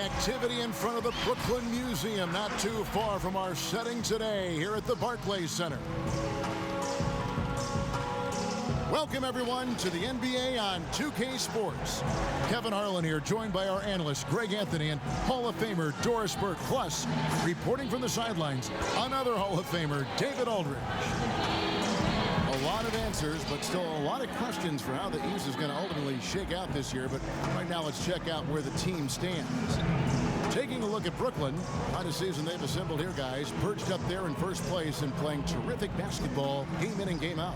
activity in front of the Brooklyn Museum, not too far from our setting today here at the Barclays Center. Welcome, everyone, to the NBA on 2K Sports. Kevin Harlan here, joined by our analyst, Greg Anthony, and Hall of Famer Doris Burke. Plus, reporting from the sidelines, another Hall of Famer, David Aldridge. A lot of answers, but still a lot of questions for how the East is going to ultimately shake out this year. But right now, let's check out where the team stands. Taking a look at Brooklyn, quite a season they've assembled here, guys. Perched up there in first place and playing terrific basketball game in and game out.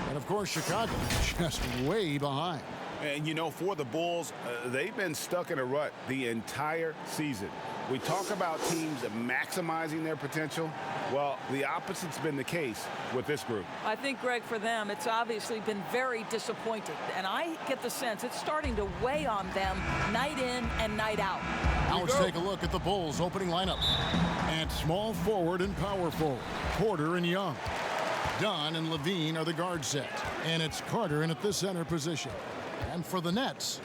And, of course, Chicago just way behind. And, you know, for the Bulls, they've been stuck in a rut the entire season. We talk about teams maximizing their potential. Well, the opposite's been the case with this group. I think, Greg, for them, it's obviously been very disappointing. And I get the sense it's starting to weigh on them night in and night out. Now let's take a look at the Bulls' opening lineup. At small forward and power forward, Porter and Young. Dunn and Levine are the guard set. And it's Carter in at the center position. And for the Nets,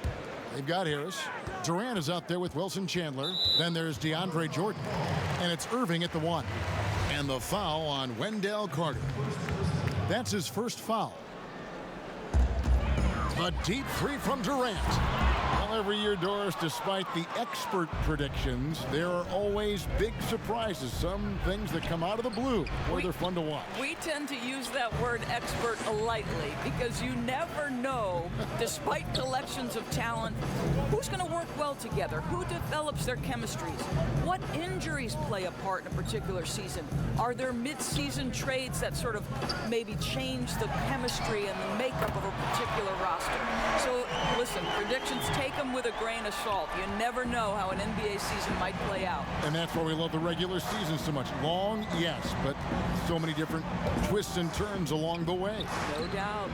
they've got Harris. Durant is out there with Wilson Chandler. Then there's DeAndre Jordan. And it's Irving at the 1. And the foul on Wendell Carter. That's his first foul. A deep three from Durant. Well, every year, Doris, despite the expert predictions, there are always big surprises. Some things that come out of the blue, where they're fun to watch. We tend to use that word expert lightly because you never know, despite collections of talent, who's going to work well together, who develops their chemistries, what injuries play a part in a particular season. Are there mid-season trades that sort of maybe change the chemistry and the makeup of a particular roster? So, listen, predictions, take them with a grain of salt. You never know how an NBA season might play out. And that's why we love the regular season so much. Long, yes, but so many different twists and turns along the way. No doubt.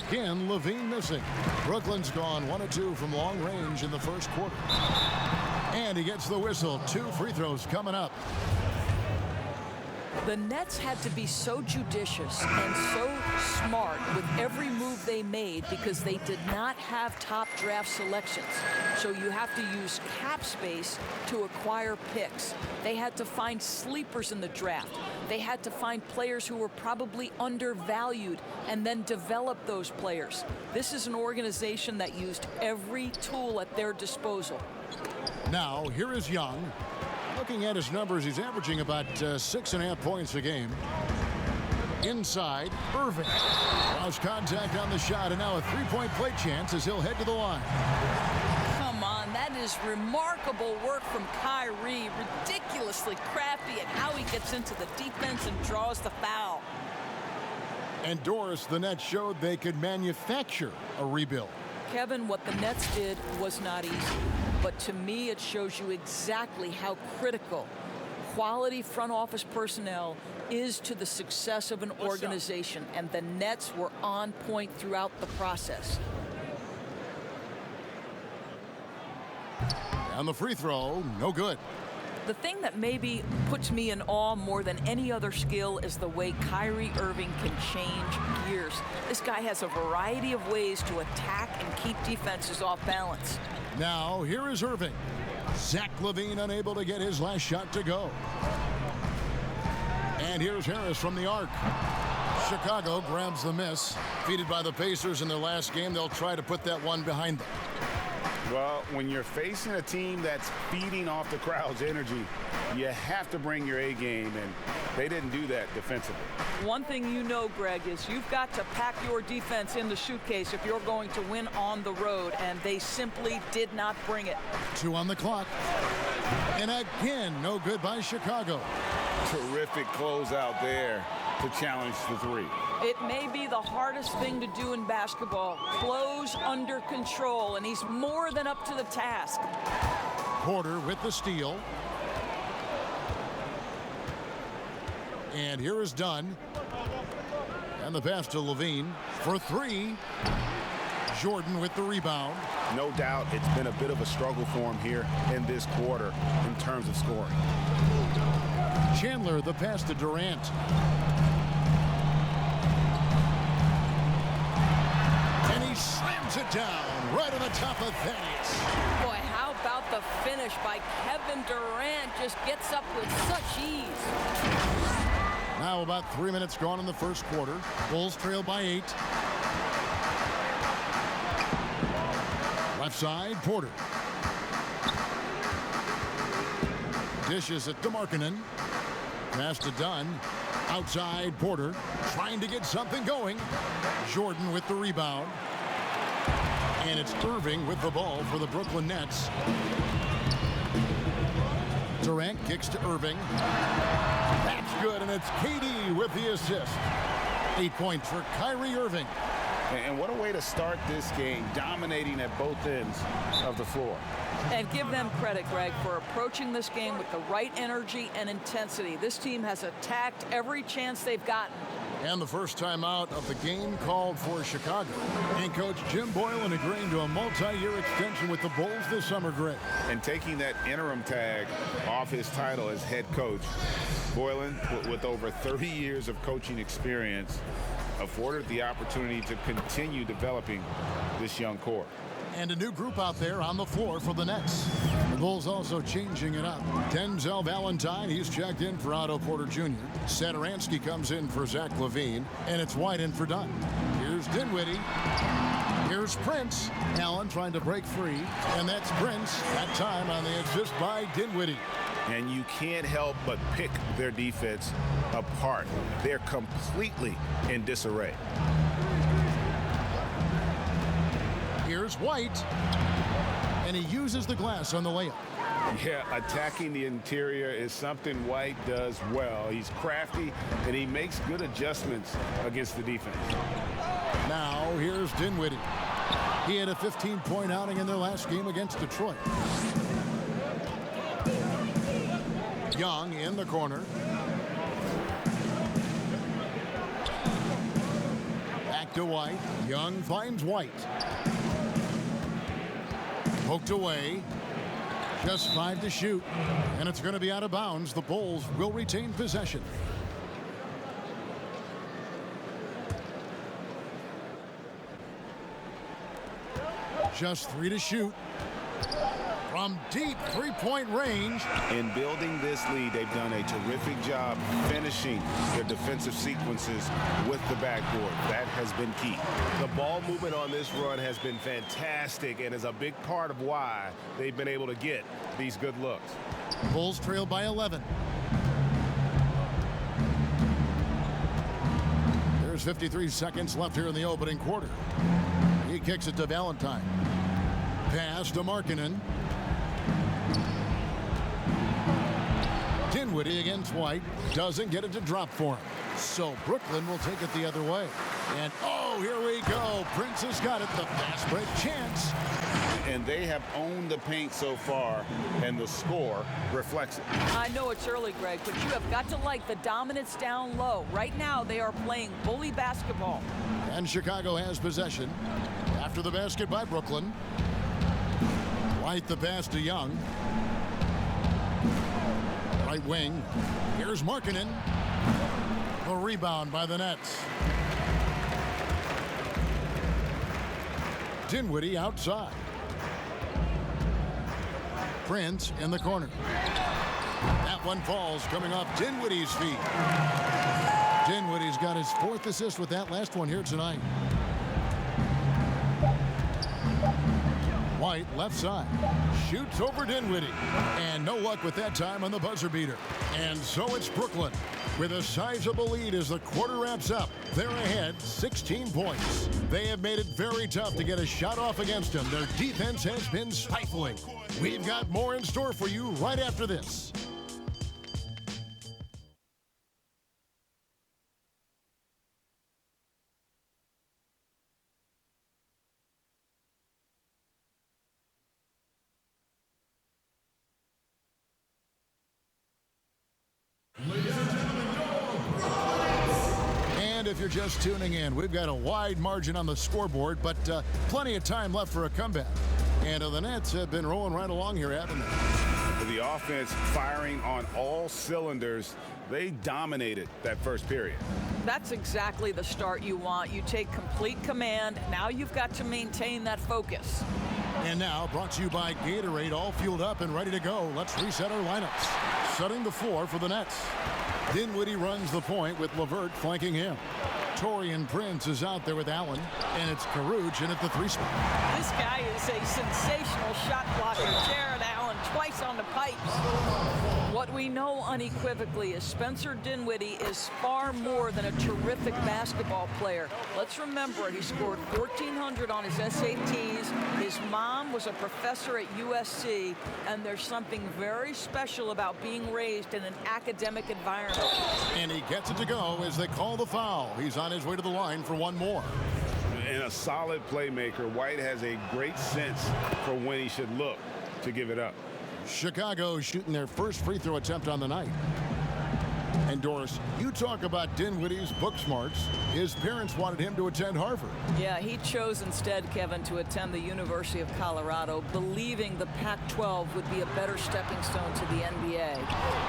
Again, Levine missing. Brooklyn's gone 1 of 2 from long range in the first quarter. And he gets the whistle. 2 free throws coming up. The Nets had to be so judicious and so smart with every move they made because they did not have top draft selections. So you have to use cap space to acquire picks. They had to find sleepers in the draft. They had to find players who were probably undervalued and then develop those players. This is an organization that used every tool at their disposal. Now, here is Young. Looking at his numbers, he's averaging about 6.5 points a game. Inside, Irving. Lost contact on the shot, and now a three-point play chance as he'll head to the line. Come on, that is remarkable work from Kyrie. Ridiculously crafty at how he gets into the defense and draws the foul. And Doris, the Nets showed they could manufacture a rebuild. Kevin, what the Nets did was not easy. But to me, it shows you exactly how critical quality front office personnel is to the success of an organization. And the Nets were on point throughout the process. And the free throw, no good. The thing that maybe puts me in awe more than any other skill is the way Kyrie Irving can change gears. This guy has a variety of ways to attack and keep defenses off balance. Now, here is Irving. Zach LaVine unable to get his last shot to go. And here's Harris from the arc. Chicago grabs the miss. Defeated by the Pacers in their last game, they'll try to put that one behind them. Well, when you're facing a team that's feeding off the crowd's energy, you have to bring your A game, and they didn't do that defensively. One thing you know, Greg, is you've got to pack your defense in the suitcase if you're going to win on the road, and they simply did not bring it. 2 on the clock. And again, no good by Chicago. Terrific closeout there to challenge the three. It may be the hardest thing to do in basketball. Close under control, and he's more than up to the task. Porter with the steal. And here is Dunn. And the pass to Levine for 3. Jordan with the rebound. No doubt it's been a bit of a struggle for him here in this quarter in terms of scoring. Chandler, the pass to Durant. And he slams it down right on the top of Thaddeus. Boy, how about the finish by Kevin Durant just gets up with such ease. Now about 3 minutes gone in the first quarter. Bulls trail by 8. Left side, Porter. Dishes at DeMarkinen. Pass to Dunn. Outside, Porter. Trying to get something going. Jordan with the rebound. And it's Irving with the ball for the Brooklyn Nets. Durant kicks to Irving. That's good, and it's KD with the assist. 8 points for Kyrie Irving. And what a way to start this game, dominating at both ends of the floor. And give them credit, Greg, for approaching this game with the right energy and intensity. This team has attacked every chance they've gotten. And the first time out of the game called for Chicago. And Coach Jim Boylan agreeing to a multi-year extension with the Bulls this summer, Greg. And taking that interim tag off his title as head coach, Boylan, with over 30 years of coaching experience, afforded the opportunity to continue developing this young core. And a new group out there on the floor for the Nets. The Bulls also changing it up. Denzel Valentine, he's checked in for Otto Porter Jr. Satoransky comes in for Zach LaVine. And it's White in for Dunn. Here's Dinwiddie. Here's Prince. Allen trying to break free. And that's Prince. That time on the assist by Dinwiddie. And you can't help but pick their defense apart. They're completely in disarray. Here's White, and he uses the glass on the layup. Yeah, attacking the interior is something White does well. He's crafty, and he makes good adjustments against the defense. Now, here's Dinwiddie. He had a 15-point outing in their last game against Detroit. Young in the corner. Back to White. Young finds White. Poked away. Just 5 to shoot. And it's going to be out of bounds. The Bulls will retain possession. Just 3 to shoot. From deep three-point range. In building this lead, they've done a terrific job finishing their defensive sequences with the backboard. That has been key. The ball movement on this run has been fantastic and is a big part of why they've been able to get these good looks. Bulls trail by 11. There's 53 seconds left here in the opening quarter. He kicks it to Valentine. Pass to Markkanen. Dinwiddie against White. Doesn't get it to drop for him. So Brooklyn will take it the other way. And oh, here we go. Prince has got it. The fast break chance. And they have owned the paint so far, and the score reflects it. I know it's early, Greg, but you have got to like the dominance down low. Right now, they are playing bully basketball. And Chicago has possession. After the basket by Brooklyn. White the pass to Young. Right wing. Here's Markkanen. The rebound by the Nets. Dinwiddie outside. Prince in the corner. That one falls coming off Dinwiddie's feet. Dinwiddie's got his 4th assist with that last one here tonight. White left side. Shoots over Dinwiddie. And no luck with that time on the buzzer beater. And so it's Brooklyn with a sizable lead as the quarter wraps up. They're ahead 16 points. They have made it very tough to get a shot off against them. Their defense has been stifling. We've got more in store for you right after this. If you're just tuning in, we've got a wide margin on the scoreboard, but plenty of time left for a comeback. And the Nets have been rolling right along here, haven't they? With the offense firing on all cylinders, they dominated that first period. That's exactly the start you want. You take complete command. Now you've got to maintain that focus. And now brought to you by Gatorade, all fueled up and ready to go. Let's reset our lineups. Setting the floor for the Nets. Dinwiddie runs the point with LeVert flanking him. Taurean Prince is out there with Allen, and it's Caruge in at the 3 spot. This guy is a sensational shot blocker. Jared Allen twice on the pipes. What we know unequivocally is Spencer Dinwiddie is far more than a terrific basketball player. Let's remember, he scored 1,400 on his SATs. His mom was a professor at USC, and there's something very special about being raised in an academic environment. And he gets it to go as they call the foul. He's on his way to the line for one more. And a solid playmaker, White has a great sense for when he should look to give it up. Chicago shooting their first free throw attempt on the night. And Doris, you talk about Dinwiddie's book smarts. His parents wanted him to attend Harvard. Yeah, he chose instead, Kevin, to attend the University of Colorado, believing the Pac-12 would be a better stepping stone to the NBA.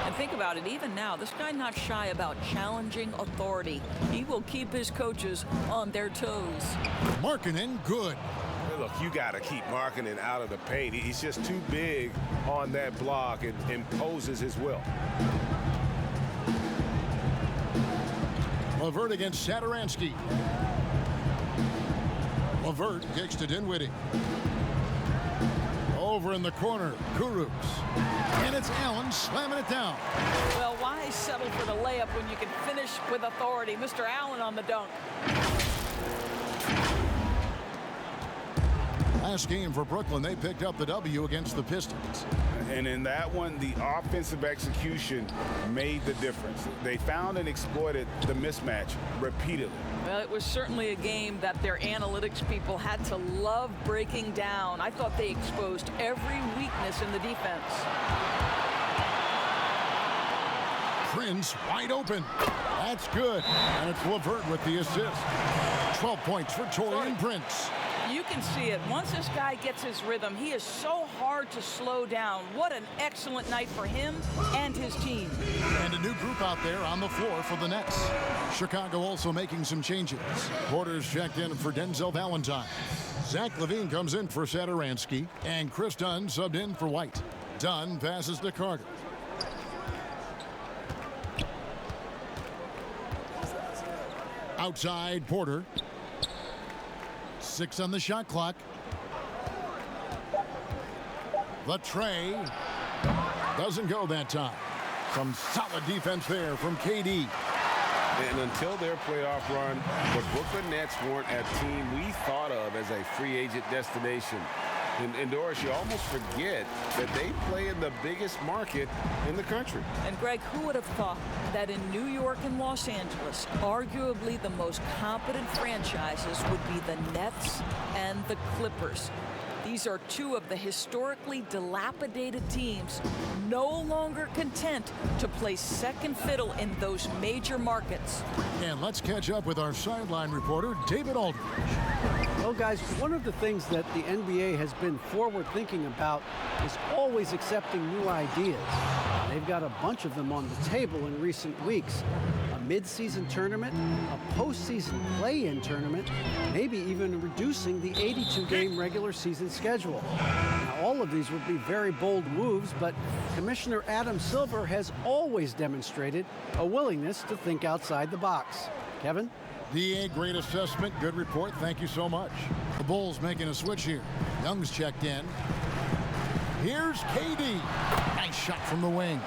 And think about it, even now, this guy not shy about challenging authority. He will keep his coaches on their toes. Markkanen, good. Look, you got to keep Markkanen out of the paint. He's just too big on that block and imposes his will. LeVert against Satoransky. LeVert kicks to Dinwiddie. Over in the corner, Kurucs. And it's Allen slamming it down. Well, why settle for the layup when you can finish with authority? Mr. Allen on the dunk. Last game for Brooklyn, they picked up the W against the Pistons. And in that one, the offensive execution made the difference. They found and exploited the mismatch repeatedly. Well, it was certainly a game that their analytics people had to love breaking down. I thought they exposed every weakness in the defense. Prince wide open. That's good. And it's LeVert with the assist. 12 points for Taurean Prince. You can see it. Once this guy gets his rhythm, he is so hard to slow down. What an excellent night for him and his team. And a new group out there on the floor for the Nets. Chicago also making some changes. Porter's checked in for Denzel Valentine. Zach LaVine comes in for Satoransky. And Chris Dunn subbed in for White. Dunn passes to Carter. Outside, Porter. 6 on the shot clock. The tray doesn't go that time. Some solid defense there from KD. And until their playoff run, the Brooklyn Nets weren't a team we thought of as a free agent destination. And Doris, you almost forget that they play in the biggest market in the country. And Greg, who would have thought that in New York and Los Angeles, arguably the most competent franchises would be the Nets and the Clippers? These are two of the historically dilapidated teams no longer content to play second fiddle in those major markets. And let's catch up with our sideline reporter, David Aldridge. Well, guys, one of the things that the NBA has been forward thinking about is always accepting new ideas. They've got a bunch of them on the table in recent weeks. A mid-season tournament, a postseason play-in tournament, maybe even reducing the 82-game regular season schedule. Now, all of these would be very bold moves, but Commissioner Adam Silver has always demonstrated a willingness to think outside the box. Kevin? DA, great assessment, good report, thank you so much. The Bulls making a switch here. Young's checked in. Here's KD. Nice shot from the wing.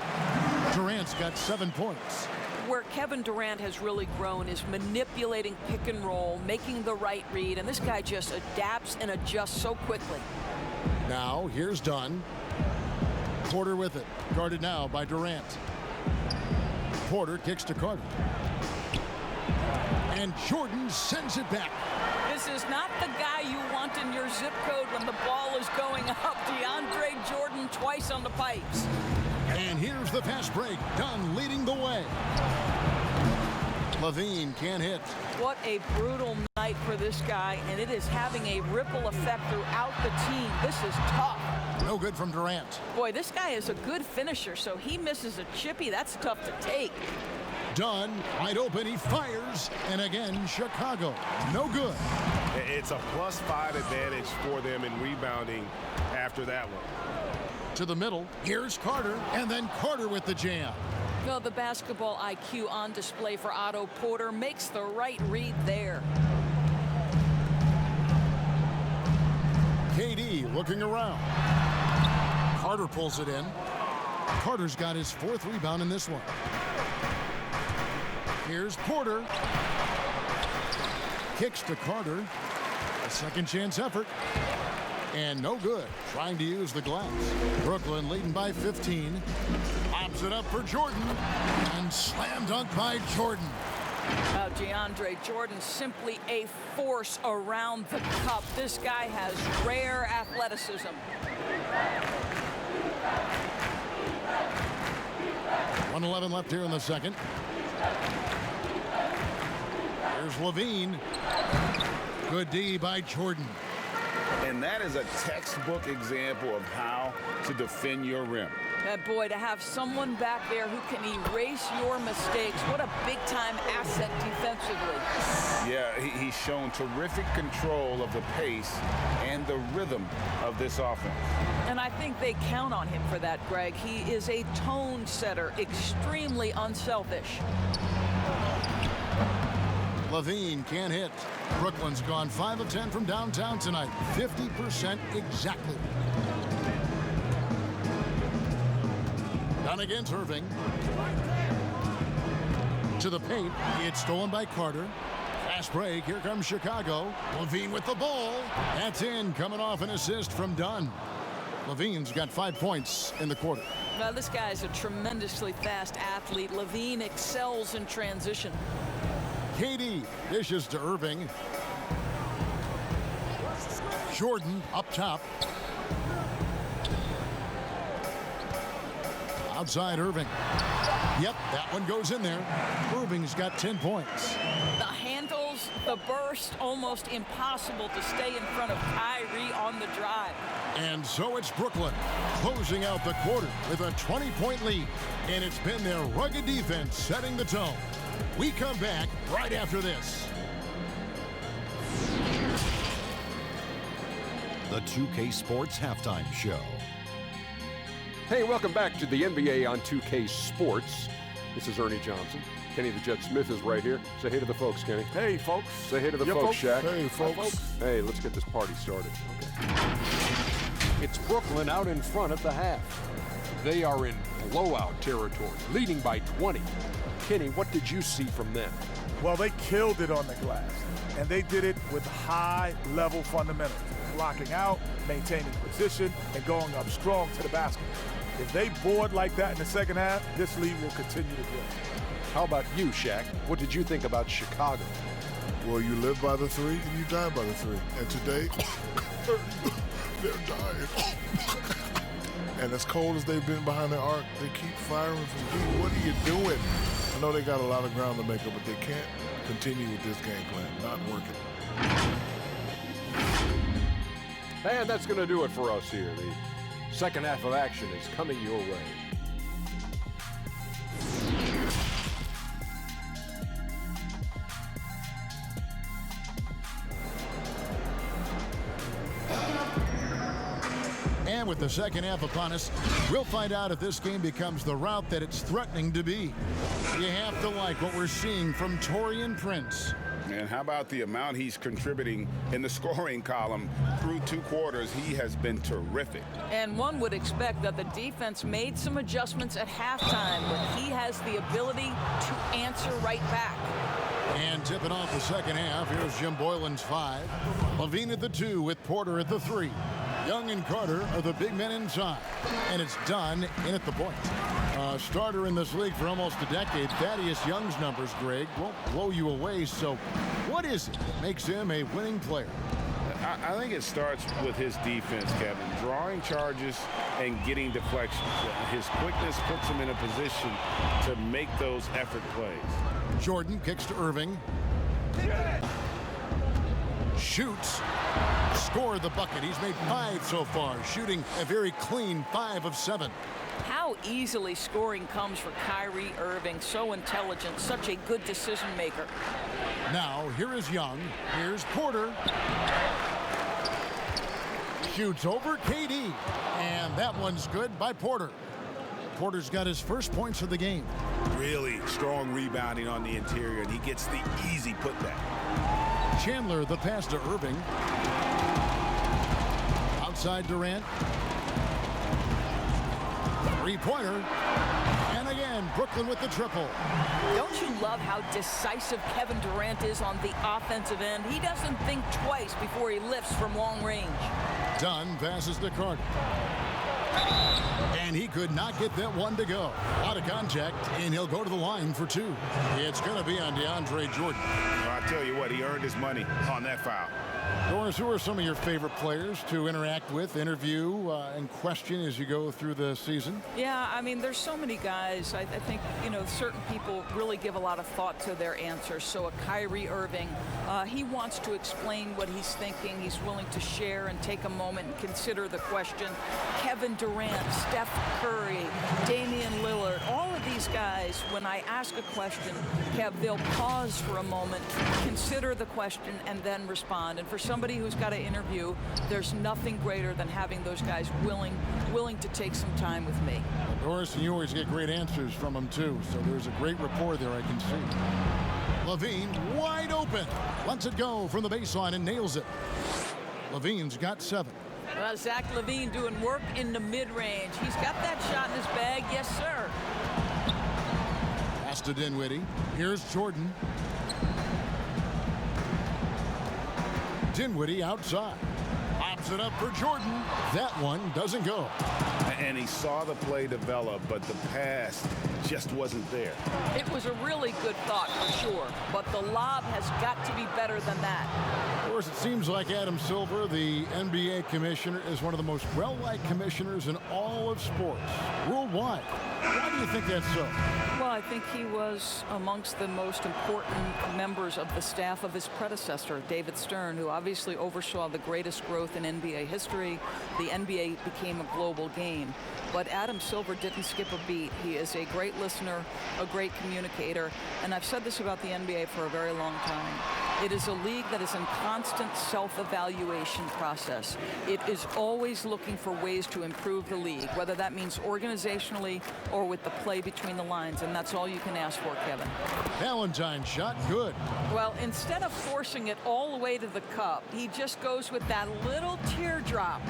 Durant's got 7 points. Where Kevin Durant has really grown is manipulating pick and roll, making the right read, and this guy just adapts and adjusts so quickly. Now, here's Dunn. Porter with it. Guarded now by Durant. Porter kicks to Carter. And Jordan sends it back. This is not the guy you want in your zip code when the ball is going up. DeAndre Jordan twice on the pipes. And here's the fast break. Dunn leading the way. LaVine can't hit. What a brutal night for this guy, and it is having a ripple effect throughout the team. This is tough. No good from Durant. Boy, this guy is a good finisher, so he misses a chippy. That's tough to take. Dunn, wide open, he fires, and again, Chicago, no good. It's a +5 advantage for them in rebounding after that one. To the middle, here's Carter, and then Carter with the jam. Well, the basketball IQ on display for Otto Porter makes the right read there. KD looking around. Carter pulls it in. Carter's got his 4th rebound in this one. Here's Porter. Kicks to Carter. A second chance effort. And no good. Trying to use the glass. Brooklyn leading by 15. Pops it up for Jordan. And slam dunk by Jordan. DeAndre Jordan simply a force around the cup. This guy has rare athleticism. 1:11 left here in the second. Here's Levine. Good D by Jordan. And that is a textbook example of how to defend your rim. Boy, to have someone back there who can erase your mistakes, what a big-time asset defensively. Yeah, he's shown terrific control of the pace and the rhythm of this offense. And I think they count on him for that, Greg. He is a tone setter, extremely unselfish. Levine can't hit. Brooklyn's gone 5 of 10 from downtown tonight. 50% exactly. Down against Irving. To the paint. It's stolen by Carter. Fast break. Here comes Chicago. Levine with the ball. That's in. Coming off an assist from Dunn. Levine's got 5 points in the quarter. Well, this guy's a tremendously fast athlete. Levine excels in transition. KD dishes to Irving. Jordan up top. Outside Irving. Yep, that one goes in there. Irving's got 10 points. The handles, the burst, almost impossible to stay in front of Kyrie on the drive. And so it's Brooklyn closing out the quarter with a 20-point lead. And it's been their rugged defense setting the tone. We come back right after this. The 2K Sports Halftime Show. Hey, welcome back to the NBA on 2K Sports. This is Ernie Johnson. Kenny the Jet Smith is right here. Say hey to the folks, Kenny. Hey, folks. Say hey to the folks, Shaq. Hey, folks. Hey, let's get this party started. Okay. It's Brooklyn out in front at the half. They are in blowout territory, leading by 20. Kenny, what did you see from them? Well, they killed it on the glass, and they did it with high-level fundamentals, blocking out, maintaining position, and going up strong to the basket. If they board like that in the second half, this lead will continue to grow. How about you, Shaq? What did you think about Chicago? Well, you live by the 3 and you die by the 3. And today, they're dying. And as cold as they've been behind the arc, they keep firing from deep. What are you doing? I know they got a lot of ground to make up, but they can't continue with this game plan. Not working. And that's going to do it for us here. The second half of action is coming your way. And with the second half upon us, we'll find out if this game becomes the route that it's threatening to be. You have to like what we're seeing from Taurean Prince. And how about the amount he's contributing in the scoring column through 2 quarters? He has been terrific. And one would expect that the defense made some adjustments at halftime, but he has the ability to answer right back. And tipping off the second half, here's Jim Boylan's 5. Levine at the 2 with Porter at the 3. Young and Carter are the big men inside. And it's Dunn in at the point. Starter in this league for almost a decade. Thaddeus Young's numbers, Greg, won't blow you away. So what is it that makes him a winning player? I think it starts with his defense, Kevin. Drawing charges and getting deflections. His quickness puts him in a position to make those effort plays. Jordan kicks to Irving. Shoots. Scored the bucket. He's made 5 so far, shooting a very clean 5 of 7. How easily scoring comes for Kyrie Irving. So intelligent, such a good decision maker. Now, here is Young. Here's Porter. Shoots over KD. And that one's good by Porter. Porter's got his first points of the game. Really strong rebounding on the interior, and he gets the easy putback. Chandler, the pass to Irving. Outside Durant. Three-pointer. And again, Brooklyn with the triple. Don't you love how decisive Kevin Durant is on the offensive end? He doesn't think twice before he lifts from long range. Dunn passes to Carter. And he could not get that one to go. Out of contact, and he'll go to the line for two. It's going to be on DeAndre Jordan. Well, I tell you what, he earned his money on that foul. Doris, who are some of your favorite players to interact with, interview, and question as you go through the season? Yeah, I mean, there's so many guys. I think, you know, certain people really give a lot of thought to their answers. So a Kyrie Irving, he wants to explain what he's thinking. He's willing to share and take a moment and consider the question. Kevin Durant, Steph Curry, Damian Lillard, all of these guys, when I ask a question, Kev, they'll pause for a moment, consider the question, and then respond. And for somebody who's got to interview, there's nothing greater than having those guys willing to take some time with me. Doris, and you always get great answers from them too, so there's a great rapport there, I can see. Levine wide open, lets it go from the baseline and nails it. Levine's got 7. Well, Zach LaVine doing work in the mid-range. He's got that shot in his bag, yes sir. Pass to Dinwiddie. Here's Jordan. Dinwiddie outside. Pops it up for Jordan. That one doesn't go. And he saw the play develop, but the pass just wasn't there. It was a really good thought for sure, but the lob has got to be better than that. Of course, it seems like Adam Silver, the NBA commissioner, is one of the most well-liked commissioners in all of sports, worldwide. Why do you think that's so? Well, I think he was amongst the most important members of the staff of his predecessor, David Stern, who obviously oversaw the greatest growth in NBA history. The NBA became a global game. But Adam Silver didn't skip a beat. He is a great listener, a great communicator, and I've said this about the NBA for a very long time. It is a league that is in constant self-evaluation process. It is always looking for ways to improve the league, whether that means organizationally or with the play between the lines, and that's all you can ask for, Kevin. Valentine shot good. Well, instead of forcing it all the way to the cup, he just goes with that little teardrop.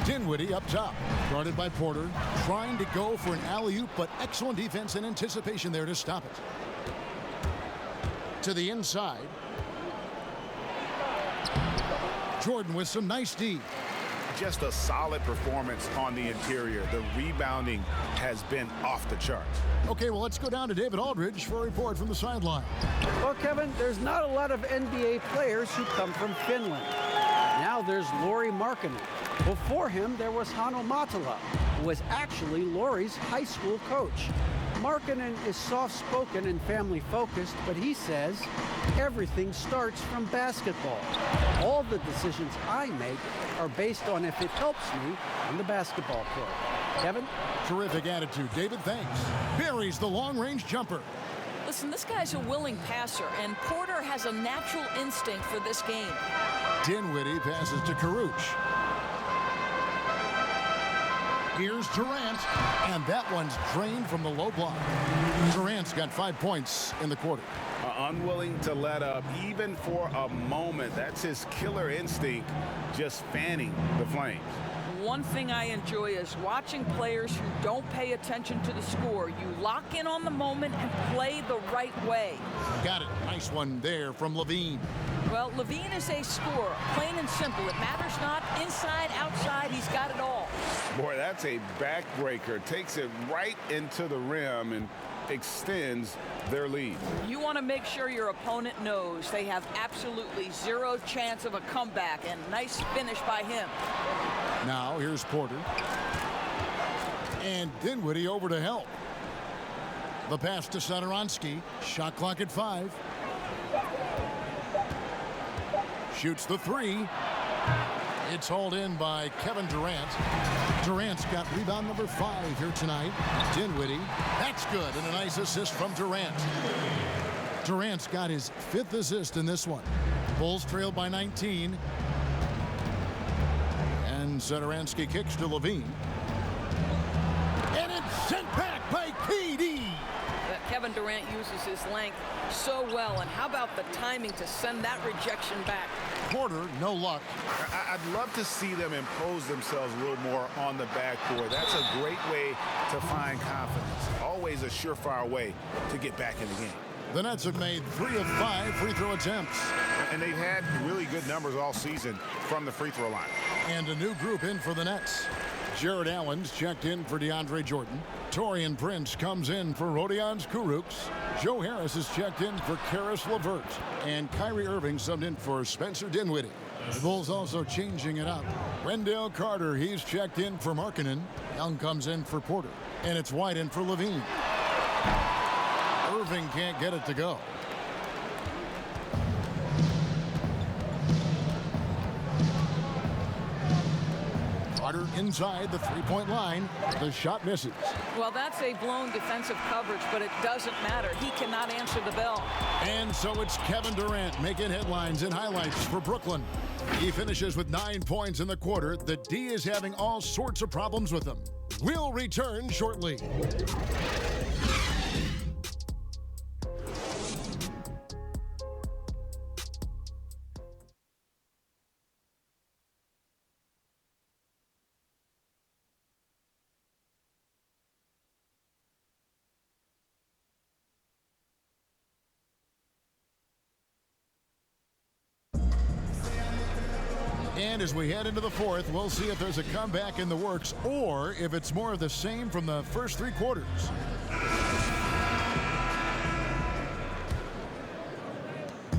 Dinwiddie up top, guarded by Porter, trying to go for an alley-oop, but excellent defense and anticipation there to stop it. To the inside. Jordan with some nice D. Just a solid performance on the interior. The rebounding has been off the charts. Okay, well, let's go down to David Aldridge for a report from the sideline. Well, Kevin, there's not a lot of NBA players who come from Finland. Now there's Lauri Markkanen. Before him, there was Hanno Matala, who was actually Lauri's high school coach. Markkanen is soft-spoken and family-focused, but he says everything starts from basketball. All the decisions I make are based on if it helps me on the basketball court. Kevin? Terrific attitude. David, thanks. Buries the long-range jumper. Listen, this guy's a willing passer, and Porter has a natural instinct for this game. Dinwiddie passes to Karuch. Here's Durant, and that one's drained from the low block. Durant's got 5 points in the quarter. Unwilling to let up even for a moment. That's his killer instinct, just fanning the flames. One thing I enjoy is watching players who don't pay attention to the score. You lock in on the moment and play the right way. Got it. Nice one there from Levine. Well, Levine is a scorer, plain and simple. It matters not inside, outside, he's got it all. Boy, that's a backbreaker. Takes it right into the rim and extends their lead. You want to make sure your opponent knows they have absolutely zero chance of a comeback, and nice finish by him. Now here's Porter. And Dinwiddie over to help. The pass to Satoransky. Shot clock at 5. Shoots the 3. It's hauled in by Kevin Durant. Durant's got rebound number 5 here tonight. Dinwiddie. That's good, and a nice assist from Durant. Durant's got his 5th assist in this one. Bulls trailed by 19. And Satoransky kicks to Levine. And it's sent back by KD. Kevin Durant uses his length so well, and how about the timing to send that rejection back? Porter, no luck. I'd love to see them impose themselves a little more on the backboard. That's a great way to find confidence. Always a surefire way to get back in the game. The Nets have made 3 of 5 free throw attempts. And they've had really good numbers all season from the free throw line. And a new group in for the Nets. Jared Allen's checked in for DeAndre Jordan. Taurean Prince comes in for Rodions Kurucs. Joe Harris is checked in for Karis LeVert. And Kyrie Irving subbed in for Spencer Dinwiddie. The Bulls also changing it up. Wendell Carter, he's checked in for Markkanen. Young comes in for Porter. And it's White in for Levine. Irving can't get it to go. Carter inside the three-point line. The shot misses. Well, that's a blown defensive coverage, but it doesn't matter. He cannot answer the bell. And so it's Kevin Durant making headlines and highlights for Brooklyn. He finishes with 9 points in the quarter. The D is having all sorts of problems with him. We'll return shortly. And as we head into the fourth, we'll see if there's a comeback in the works or if it's more of the same from the first 3 quarters.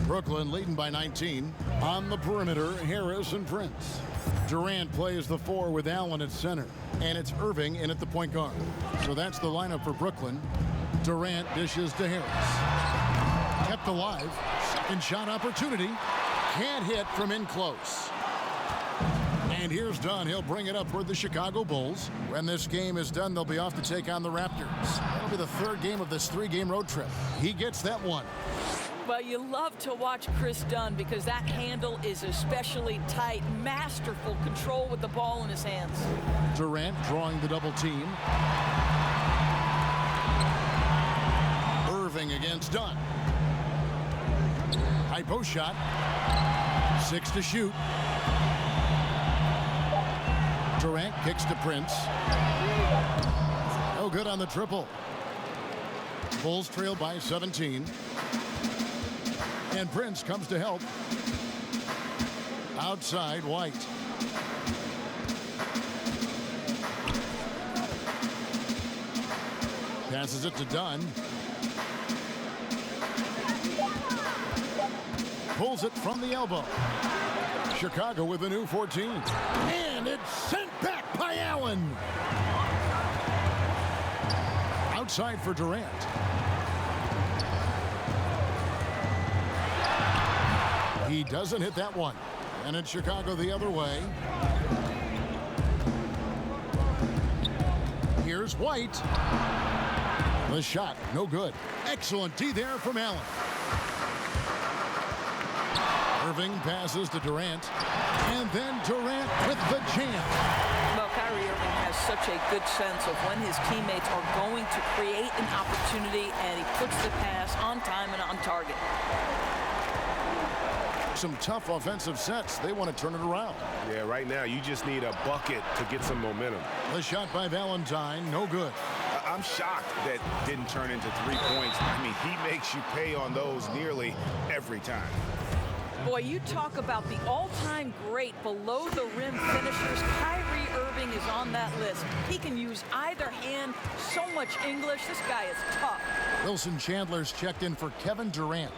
Brooklyn leading by 19. On the perimeter, Harris and Prince. Durant plays the 4 with Allen at center. And it's Irving in at the point guard. So that's the lineup for Brooklyn. Durant dishes to Harris. Kept alive. Second shot opportunity. Can't hit from in close. And here's Dunn. He'll bring it up toward the Chicago Bulls. When this game is done, they'll be off to take on the Raptors. That'll be the 3rd game of this 3-game road trip. He gets that one. Well, you love to watch Chris Dunn because that handle is especially tight. Masterful control with the ball in his hands. Durant drawing the double team. Irving against Dunn. High post shot. 6 to shoot. Durant kicks to Prince. No good on the triple. Bulls trail by 17. And Prince comes to help. Outside, White. Passes it to Dunn. Pulls it from the elbow. Chicago with a new 14. And it's sent back by Allen. Outside for Durant. He doesn't hit that one. And it's Chicago the other way. Here's White. The shot, no good. Excellent D there from Allen. Irving passes to Durant. And then Durant with the jam. Well, Kyrie Irving has such a good sense of when his teammates are going to create an opportunity, and he puts the pass on time and on target. Some tough offensive sets. They want to turn it around. Yeah, right now you just need a bucket to get some momentum. The shot by Valentine, no good. I'm shocked that didn't turn into 3 points. I mean, he makes you pay on those nearly every time. Boy, you talk about the all-time great below-the-rim finishers. Kyrie Irving is on that list. He can use either hand. So much English. This guy is tough. Wilson Chandler's checked in for Kevin Durant.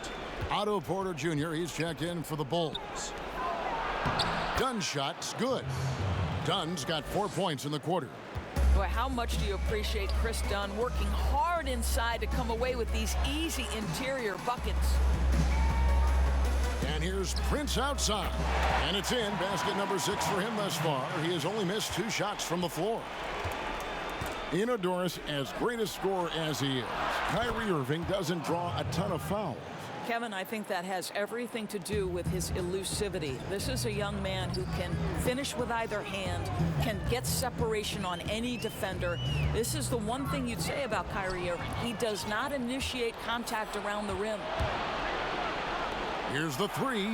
Otto Porter Jr., he's checked in for the Bulls. Dunn's shot's good. Dunn's got 4 points in the quarter. Boy, how much do you appreciate Chris Dunn working hard inside to come away with these easy interior buckets? And And here's Prince outside. And it's in. Basket number 6 for him thus far. He has only missed 2 shots from the floor. Doris, as great a scorer as he is, Kyrie Irving doesn't draw a ton of fouls. Kevin, I think that has everything to do with his elusivity. This is a young man who can finish with either hand, can get separation on any defender. This is the one thing you'd say about Kyrie Irving. He does not initiate contact around the rim. Here's the 3,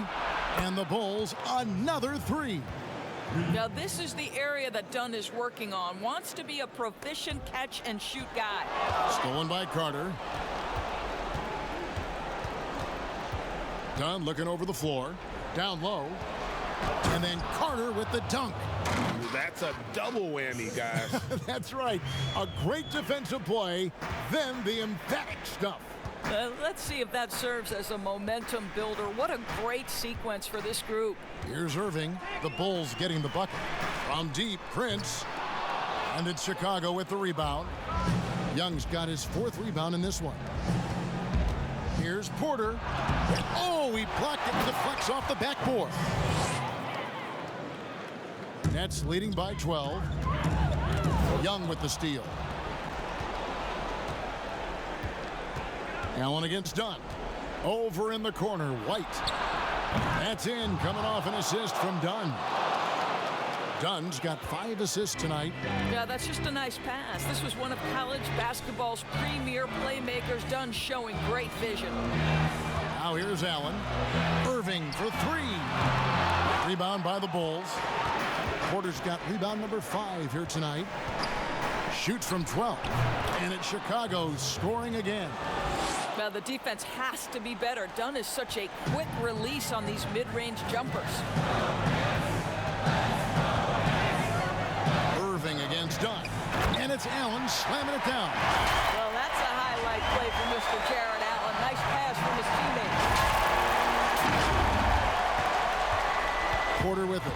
and the Bulls another 3. Now this is the area that Dunn is working on. Wants to be a proficient catch and shoot guy. Stolen by Carter. Dunn looking over the floor, down low, and then Carter with the dunk. That's a double whammy, guys. That's right. A great defensive play, then the emphatic stuff. Let's see if that serves as a momentum builder. What a great sequence for this group. Here's Irving. The Bulls getting the bucket. From deep, Prince. And it's Chicago with the rebound. Young's got his 4th rebound in this one. Here's Porter. Oh, he blocked it and deflects off the backboard. Nets leading by 12. Young with the steal. Allen against Dunn. Over in the corner, White. That's in, coming off an assist from Dunn. Dunn's got 5 assists tonight. Yeah, that's just a nice pass. This was one of college basketball's premier playmakers. Dunn showing great vision. Now here's Allen. Irving for 3. Rebound by the Bulls. Porter's got rebound number 5 here tonight. Shoots from 12. And it's Chicago scoring again. Now the defense has to be better. Dunn is such a quick release on these mid-range jumpers. Irving against Dunn. And it's Allen slamming it down. Well, that's a highlight play for Mr. Jared Allen. Nice pass from his teammate. Porter with it.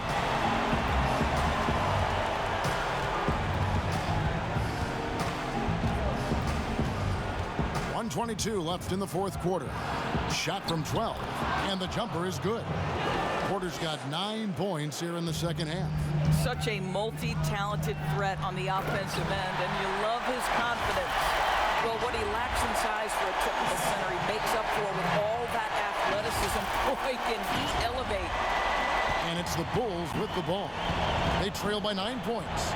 .122 left in the 4th quarter. Shot from 12, and the jumper is good. Porter's got 9 points here in the second half. Such a multi-talented threat on the offensive end, and you love his confidence. Well, what he lacks in size for a typical center, he makes up for with all that athleticism. Boy, can he elevate. And it's the Bulls with the ball. They trail by 9 points.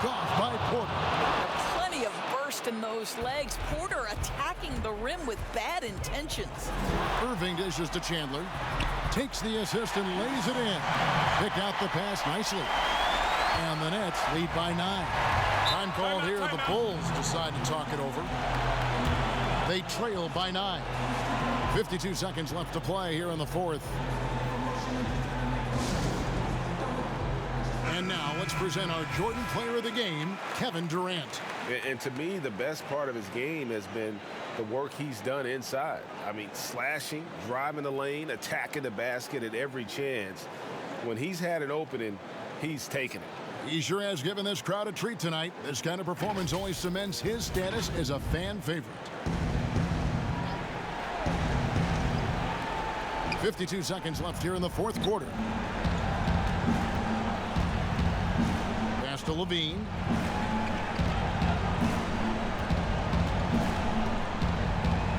Off by Porter. Plenty of burst in those legs. Porter attacking the rim with bad intentions. Irving dishes to Chandler. Takes the assist and lays it in. Picked out the pass nicely. And the Nets lead by 9. Time called here. The Bulls decide to talk it over. They trail by 9. 52 seconds left to play here in the 4th. And now let's present our Jordan Player of the Game, Kevin Durant. And to me, the best part of his game has been the work he's done inside. I mean, slashing, driving the lane, attacking the basket at every chance. When he's had an opening, he's taken it. He sure has given this crowd a treat tonight. This kind of performance only cements his status as a fan favorite. 52 seconds left here in the 4th quarter. To Levine.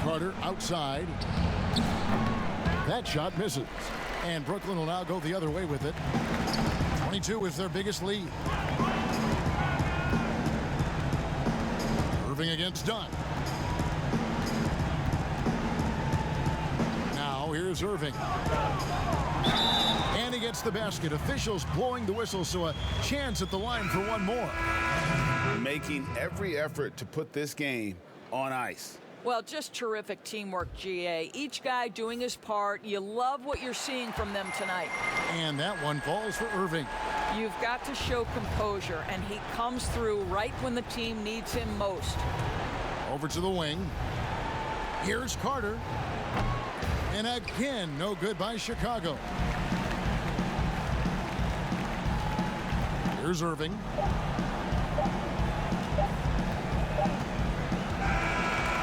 Carter outside. That shot misses. And Brooklyn will now go the other way with it. 22 is their biggest lead. Irving against Dunn. Now here's Irving. And he gets the basket. Officials blowing the whistle, so a chance at the line for one more. Making every effort to put this game on ice. Well, just terrific teamwork, GA. Each guy doing his part. You love what you're seeing from them tonight. And that one falls for Irving. You've got to show composure, and he comes through right when the team needs him most. Over to the wing. Here's Carter. And again, no good by Chicago. Here's Irving.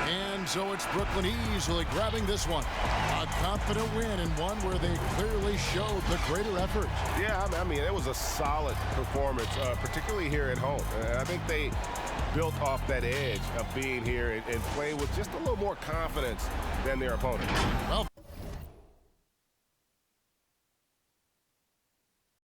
And so it's Brooklyn easily grabbing this one. A confident win, and one where they clearly showed the greater effort. Yeah, I mean, it was a solid performance, particularly here at home. I think they built off that edge of being here and playing with just a little more confidence than their opponent. Well,